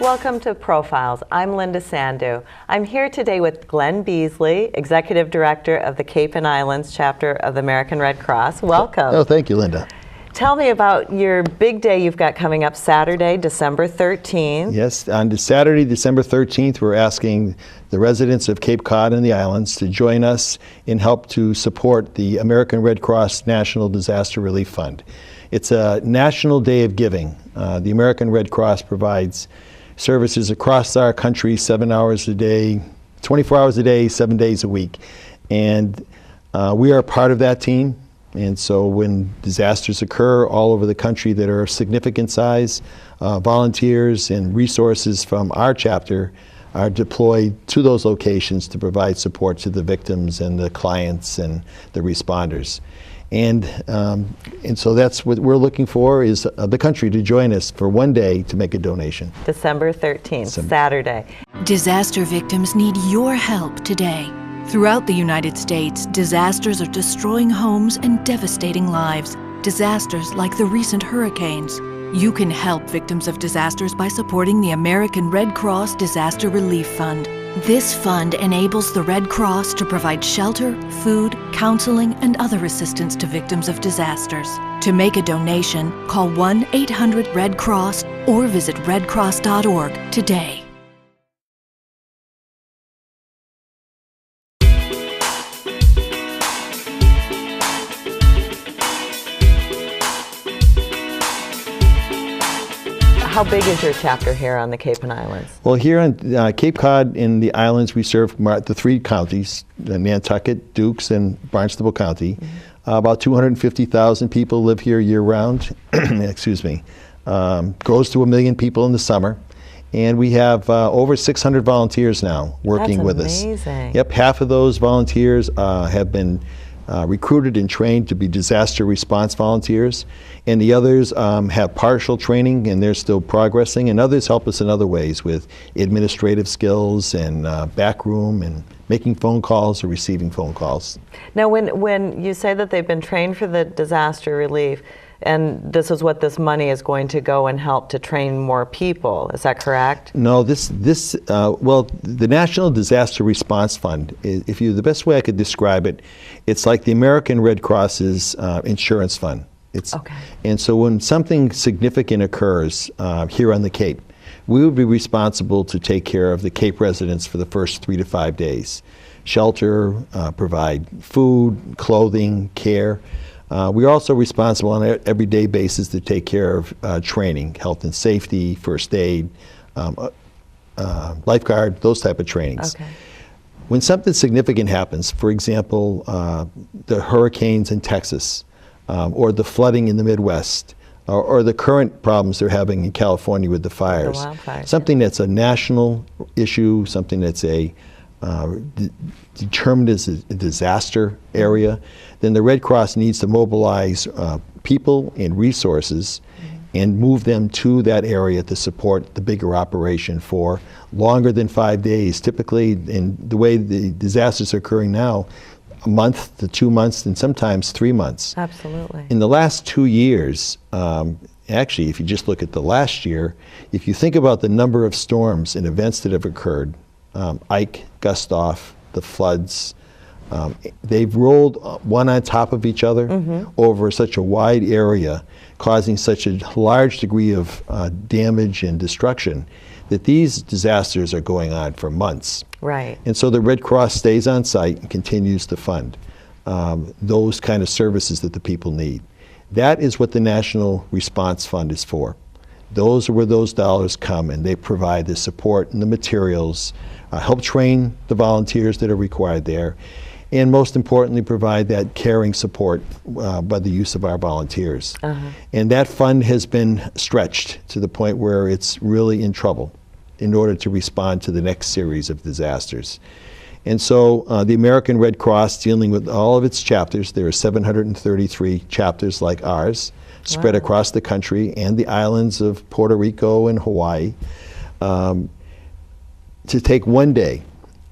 Welcome to Profiles. I'm Linda Sandu. I'm here today with Glenn Beasley, Executive Director of the Cape and Islands chapter of the American Red Cross. Welcome. Oh, thank you, Linda. Tell me about your big day you've got coming up Saturday, December 13th. Yes, on Saturday, December 13th, we're asking the residents of Cape Cod and the islands to join us in help to support the American Red Cross National Disaster Relief Fund. It's a national day of giving. The American Red Cross provides services across our country 7 hours a day, 24 hours a day, 7 days a week. And we are part of that team. And so when disasters occur all over the country that are of significant size, volunteers and resources from our chapter are deployed to those locations to provide support to the victims and the clients and the responders. And so that's what we're looking for, is the country to join us for one day to make a donation. December 13th, Saturday. Disaster victims need your help today. Throughout the United States, disasters are destroying homes and devastating lives. Disasters like the recent hurricanes. You can help victims of disasters by supporting the American Red Cross Disaster Relief Fund. This fund enables the Red Cross to provide shelter, food, counseling, and other assistance to victims of disasters. To make a donation, call 1-800-RED-CROSS or visit redcross.org today. How big is your chapter here on the Cape and Islands? Well, here on Cape Cod and the islands, we serve the three counties, Nantucket, Dukes, and Barnstable County. About 250,000 people live here year-round. Excuse me. Grows to 1 million people in the summer. And we have over 600 volunteers now working with us. That's amazing. Yep, half of those volunteers have been recruited and trained to be disaster response volunteers, and the others have partial training and they're still progressing, and others help us in other ways with administrative skills and backroom and making phone calls or receiving phone calls. Now when you say that they've been trained for the disaster relief, and this is what this money is going to go and help to train more people, is that correct? No, well, the National Disaster Response Fund, the best way I could describe it, it's like the American Red Cross's insurance fund. Okay. And so when something significant occurs here on the Cape, we would be responsible to take care of the Cape residents for the first 3 to 5 days. Shelter, provide food, clothing, care. We're also responsible on an everyday basis to take care of training, health and safety, first aid, lifeguard, those type of trainings. Okay. When something significant happens, for example, the hurricanes in Texas, or the flooding in the Midwest, or the current problems they're having in California with the fires, something that's a national issue, something that's determined as a disaster area, then the Red Cross needs to mobilize people and resources and move them to that area to support the bigger operation for longer than 5 days. Typically, in the way the disasters are occurring now, a month to 2 months and sometimes 3 months. Absolutely. In the last 2 years, actually, if you just look at the last year, if you think about the number of storms and events that have occurred, Ike, Gustav, the floods, they've rolled one on top of each other over such a wide area, causing such a large degree of damage and destruction that these disasters are going on for months. Right. And so the Red Cross stays on site and continues to fund those kind of services that the people need. That is what the National Response Fund is for. Those are where those dollars come, and they provide the support and the materials, help train the volunteers that are required there, and most importantly, provide that caring support by the use of our volunteers. And that fund has been stretched to the point where it's really in trouble in order to respond to the next series of disasters. And so the American Red Cross, dealing with all of its chapters, there are 733 chapters like ours, spread across the country and the islands of Puerto Rico and Hawaii, to take one day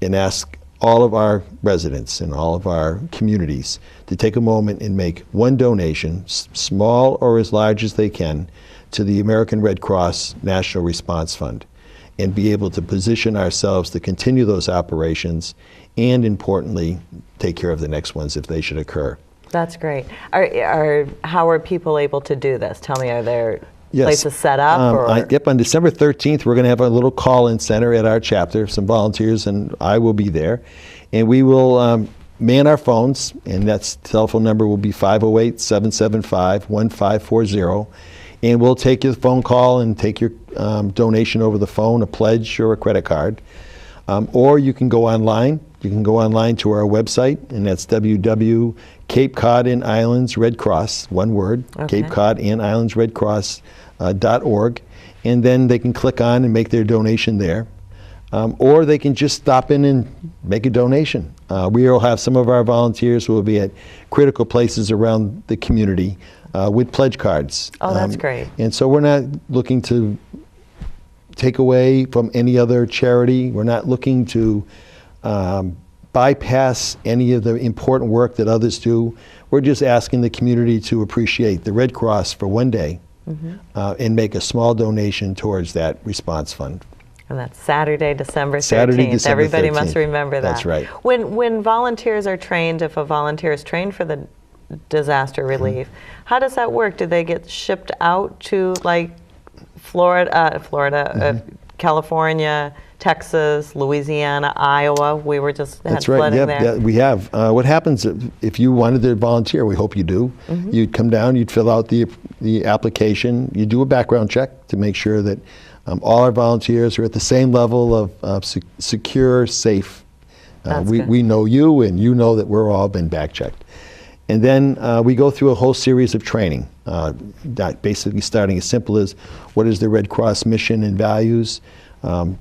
and ask all of our residents and all of our communities to take a moment and make one donation, small or as large as they can, to the American Red Cross National Response Fund. and be able to position ourselves to continue those operations and, importantly, take care of the next ones if they should occur. That's great. How are people able to do this? Tell me, are there Yes. places set up? Yep, on December 13th, we're going to have a little call-in center at our chapter. Some volunteers and I will be there. And we will man our phones, and that telephone number will be 508-775-1540. And we'll take your phone call and take your donation over the phone, a pledge or a credit card. Or you can go online. You can go online to our website, and that's Cape Cod and Islands Red Cross, one word, Okay. Cape Cod and Islands Red Cross.org. And then they can click on and make their donation there. Or they can just stop in and make a donation. We will have some of our volunteers who will be at critical places around the community with pledge cards. Oh, that's great. And so we're not looking to take away from any other charity. We're not looking to bypass any of the important work that others do. We're just asking the community to appreciate the Red Cross for one day and make a small donation towards that response fund. And that's Saturday, December 13th. Saturday, December Everybody 13th. must remember that. That's right. When volunteers are trained, if a volunteer is trained for the disaster relief, how does that work? Do they get shipped out to like Florida, California, Texas, Louisiana, Iowa? We were just had That's right. flooding Yep, there. yeah, we have. What happens if you wanted to volunteer? We hope you do. You'd come down. You'd fill out the application. You do a background check to make sure that all our volunteers are at the same level of secure, safe. That's good. We know you, and you know that we're all been back checked. And then we go through a whole series of training, basically starting as simple as what is the Red Cross mission and values,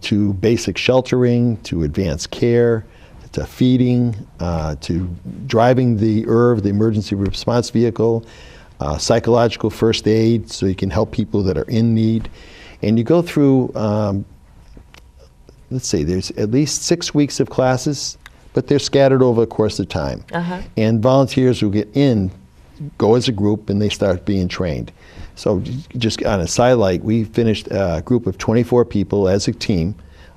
to basic sheltering, to advanced care, to feeding, to driving the ERV, the emergency response vehicle, psychological first aid so you can help people that are in need. And you go through, let's see, there's at least 6 weeks of classes, but they're scattered over the course of time. And volunteers who get in go as a group and they start being trained. So just on a sidelight, we finished a group of 24 people as a team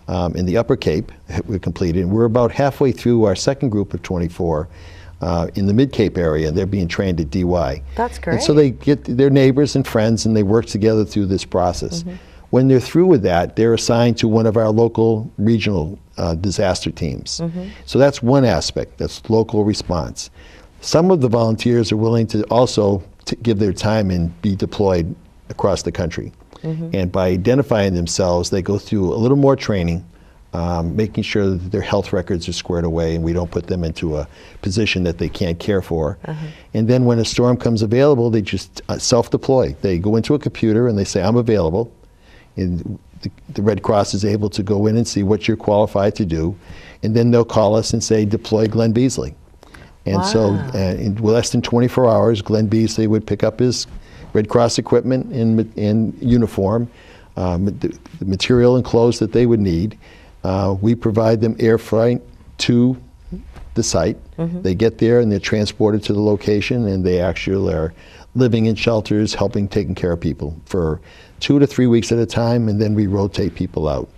in the Upper Cape. We completed. And we're about halfway through our second group of 24 in the Mid-Cape area. They're being trained at DY. That's great. And so they get their neighbors and friends and they work together through this process. When they're through with that, they're assigned to one of our local regional disaster teams. So that's one aspect, that's local response. Some of the volunteers are willing to also give their time and be deployed across the country. And by identifying themselves, they go through a little more training, making sure that their health records are squared away and we don't put them into a position that they can't care for. And then when a storm comes available, they just self-deploy. They go into a computer and they say, I'm available. And the Red Cross is able to go in and see what you're qualified to do. And then they'll call us and say, deploy Glenn Beasley. And so in less than 24 hours, Glenn Beasley would pick up his Red Cross equipment and uniform, the material and clothes that they would need. We provide them air freight to the site. They get there and they're transported to the location and they actually are living in shelters, helping taking care of people for 2 to 3 weeks at a time, and then we rotate people out.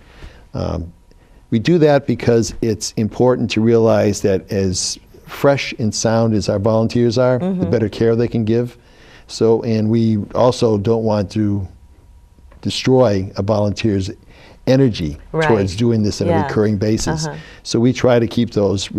We do that because it's important to realize that as fresh and sound as our volunteers are, the better care they can give. So, and we also don't want to destroy a volunteer's energy towards doing this on a recurring basis. So we try to keep those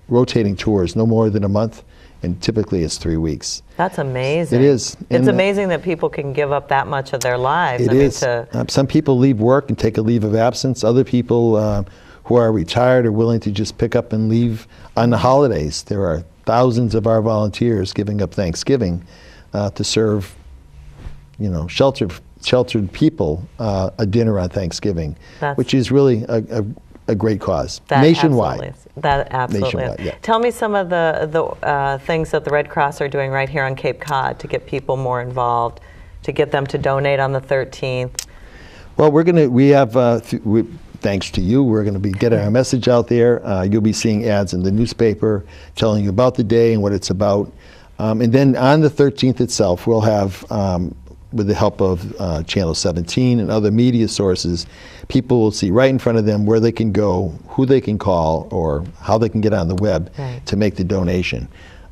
rotating tours no more than a month, and typically it's 3 weeks. That's amazing. It is. It's amazing that people can give up that much of their lives. It is. Some people leave work and take a leave of absence. Other people who are retired are willing to just pick up and leave on the holidays. There are thousands of our volunteers giving up Thanksgiving to serve, sheltered people a dinner on Thanksgiving, which is really a great cause nationwide. That absolutely is. Yeah. Tell me some of the things that the Red Cross are doing right here on Cape Cod to get people more involved, to get them to donate on the 13th. Well, we have, thanks to you, we're going to be getting our message out there. You'll be seeing ads in the newspaper telling you about the day and what it's about. And then on the 13th itself, we'll have with the help of Channel 17 and other media sources, people will see right in front of them where they can go, who they can call, or how they can get on the web to make the donation.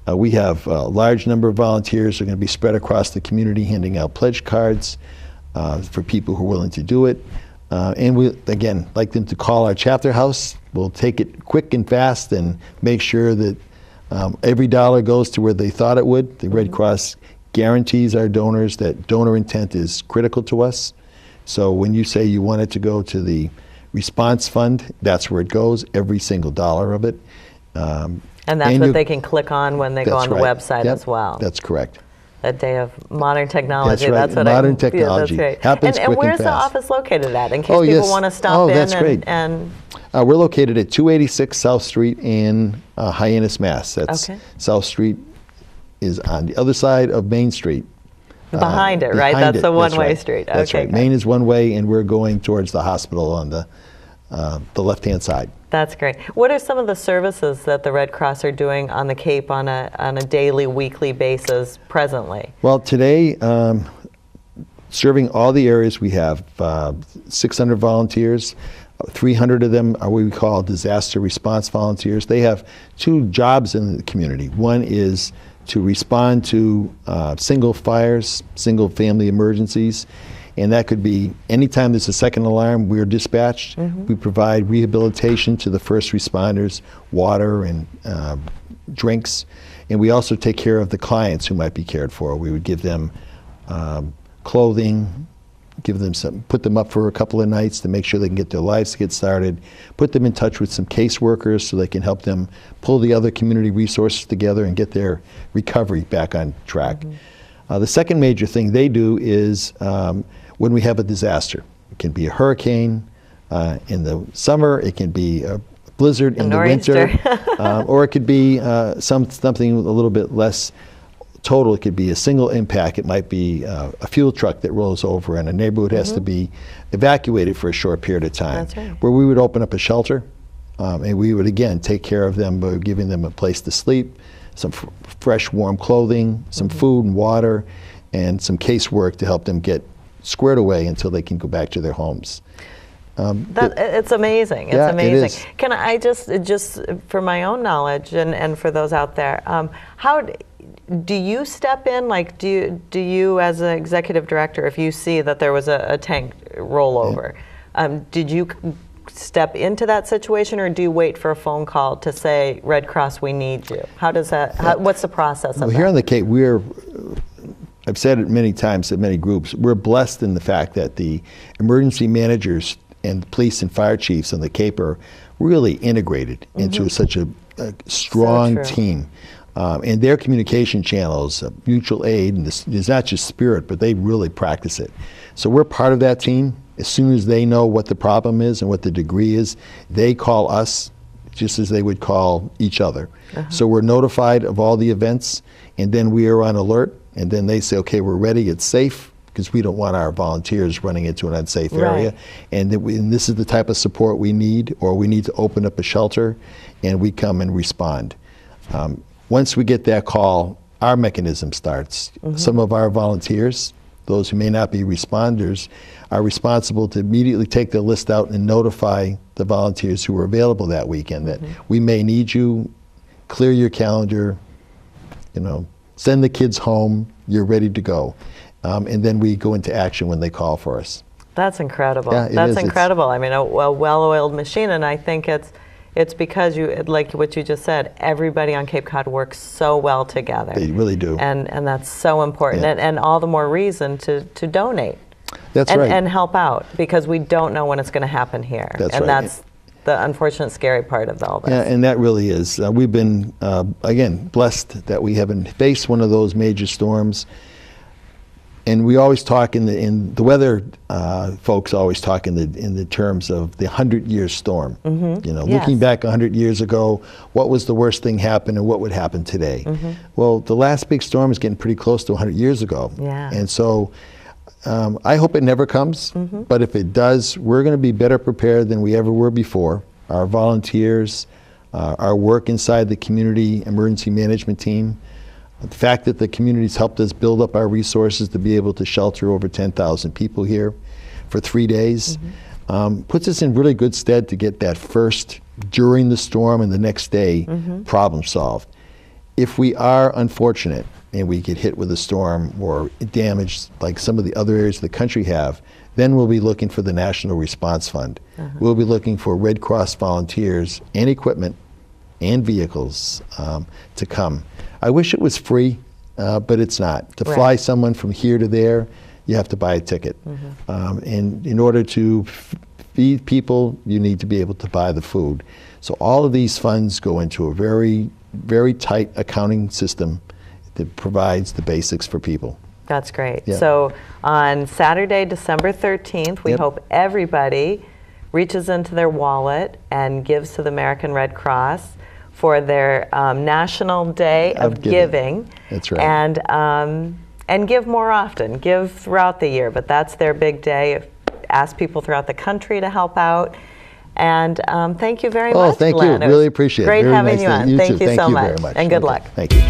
We have a large number of volunteers who are going to be spread across the community handing out pledge cards for people who are willing to do it. And we, again, like them to call our chapter house. We'll take it quick and fast and make sure that every dollar goes to where they thought it would. The Red Cross guarantees our donors that donor intent is critical to us. So when you say you want it to go to the response fund, that's where it goes, every single dollar of it. And that's what they can click on when they go on the website as well. That's correct. A day of modern technology. That's right. That's what modern technology. That's great. Happens and quick where's and fast. the office located at, in case people want to stop in? That's great. And we're located at 286 South Street in Hyannis, Mass. That's South Street is on the other side of Main Street. Behind it, right? That's a one-way street. That's right. Main is one way, and we're going towards the hospital on the left-hand side. That's great. What are some of the services that the Red Cross are doing on the Cape on a daily, weekly basis presently? Well, today, serving all the areas, we have 600 volunteers. 300 of them are what we call disaster response volunteers. They have two jobs in the community. One is to respond to single fires, single family emergencies, and that could be anytime there's a second alarm, we're dispatched. We provide rehabilitation to the first responders, water and drinks, and we also take care of the clients who might be cared for. We would give them clothing, give them put them up for a couple of nights to make sure they can get their lives to get started, put them in touch with some caseworkers so they can help them pull the other community resources together and get their recovery back on track. The second major thing they do is when we have a disaster. It can be a hurricane in the summer, it can be a blizzard in the winter, or it could be something a little bit less total. It could be a single impact. It might be a fuel truck that rolls over and a neighborhood has to be evacuated for a short period of time. That's right. Where we would open up a shelter and we would again take care of them by giving them a place to sleep, some fresh warm clothing, some food and water, and some casework to help them get squared away until they can go back to their homes. It's amazing. It's amazing. It is. Can I just for my own knowledge and for those out there, how do you step in? Like, do you as an executive director, if you see that there was a tank rollover, did you step into that situation, or do you wait for a phone call to say, Red Cross, we need you? How does that? What's the process of that? Here on the Cape, I've said it many times at many groups, we're blessed in the fact that the emergency managers and police and fire chiefs on the Cape are really integrated into such a strong team. And their communication channels, mutual aid, and there's not just spirit, but they really practice it. So we're part of that team. As soon as they know what the problem is and what the degree is, they call us just as they would call each other. So we're notified of all the events, and then we are on alert, and then they say, okay, we're ready, it's safe, because we don't want our volunteers running into an unsafe area. And this is the type of support we need, or we need to open up a shelter, and we come and respond. Once we get that call, our mechanism starts. Some of our volunteers, those who may not be responders, are responsible to immediately take their list out and notify the volunteers who are available that weekend that we may need you, clear your calendar, send the kids home, you're ready to go. And then we go into action when they call for us. That's incredible. Yeah, That's incredible. I mean, a well-oiled machine, and I think it's because like what you just said, everybody on Cape Cod works so well together. They really do. And that's so important, and all the more reason to donate. That's right. And help out, because we don't know when it's going to happen here. That's the unfortunate, scary part of all this. Yeah, and that really is. We've been, again, blessed that we haven't faced one of those major storms. And we always talk in the weather folks always talk in the terms of the 100-year storm. Looking back 100 years ago, what was the worst thing happen and what would happen today? Well, the last big storm is getting pretty close to 100 years ago. And so I hope it never comes, but if it does, we're going to be better prepared than we ever were before. Our volunteers, our work inside the community emergency management team, The fact that the community's helped us build up our resources to be able to shelter over 10,000 people here for 3 days puts us in really good stead to get that first during the storm and the next day problem solved. If we are unfortunate and we get hit with a storm or damage like some of the other areas of the country have, then we'll be looking for the National Response Fund. We'll be looking for Red Cross volunteers and equipment and vehicles to come. I wish it was free, but it's not. To fly someone from here to there, you have to buy a ticket. And in order to feed people, you need to be able to buy the food. So all of these funds go into a very, very tight accounting system that provides the basics for people. That's great. Yeah. So on Saturday, December 13th, we hope everybody reaches into their wallet and gives to the American Red Cross for their National Day of Giving. That's right. And give more often, give throughout the year, but that's their big day. Ask people throughout the country to help out. And thank you very much, thank Glenn. you. Really appreciate it. Great Very having nice you on. You Thank too. you so much. Very much. And good Okay. luck. Thank you.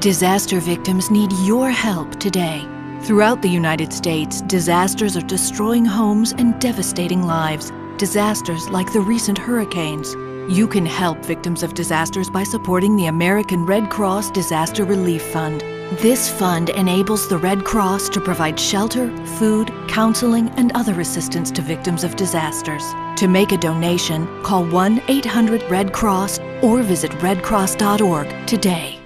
Disaster victims need your help today. Throughout the United States, disasters are destroying homes and devastating lives. Disasters like the recent hurricanes. You can help victims of disasters by supporting the American Red Cross Disaster Relief Fund. This fund enables the Red Cross to provide shelter, food, counseling, and other assistance to victims of disasters. To make a donation, call 1-800-RED-CROSS or visit redcross.org today.